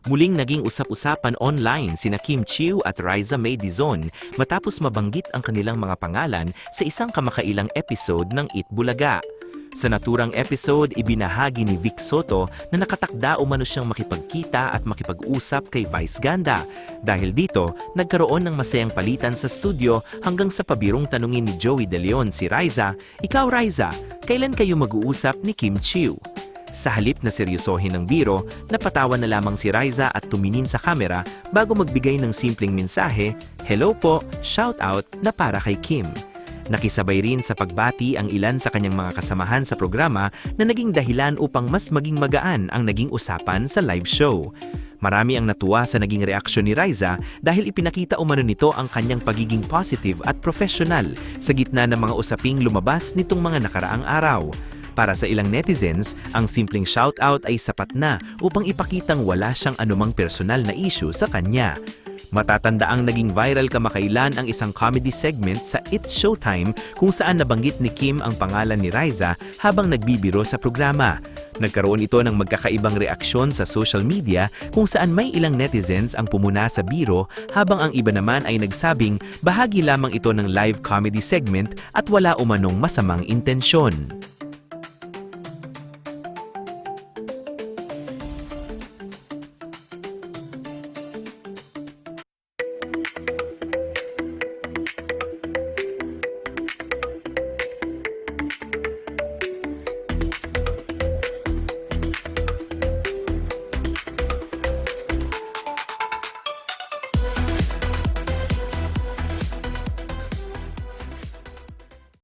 Muling naging usap-usapan online sina Kim Chiu at Riza May Dizon matapos mabanggit ang kanilang mga pangalan sa isang kamakailang episode ng Eat Bulaga. Sa naturang episode, ibinahagi ni Vic Soto na nakatakda umano siyang makipagkita at makipag-usap kay Vice Ganda. Dahil dito, nagkaroon ng masayang palitan sa studio hanggang sa pabirong tanungin ni Joey De Leon si Riza, "Ikaw Riza, kailan kayo mag-uusap ni Kim Chiu?" Sa halip na seryosohin ng biro, napatawa na lamang si Riza at tumingin sa kamera bago magbigay ng simpleng mensahe, "Hello po, shout out na para kay Kim." Nakisabay rin sa pagbati ang ilan sa kanyang mga kasamahan sa programa na naging dahilan upang mas maging magaan ang naging usapan sa live show. Marami ang natuwa sa naging reaksyon ni Riza dahil ipinakita umano nito ang kanyang pagiging positive at professional sa gitna ng mga usaping lumabas nitong mga nakaraang araw. Para sa ilang netizens, ang simpleng shoutout ay sapat na upang ipakitang wala siyang anumang personal na issue sa kanya. Matatandaang naging viral kamakailan ang isang comedy segment sa It's Showtime kung saan nabanggit ni Kim ang pangalan ni Riza habang nagbibiro sa programa. Nagkaroon ito ng magkakaibang reaksyon sa social media kung saan may ilang netizens ang pumuna sa biro habang ang iba naman ay nagsabing bahagi lamang ito ng live comedy segment at wala umanong masamang intensyon.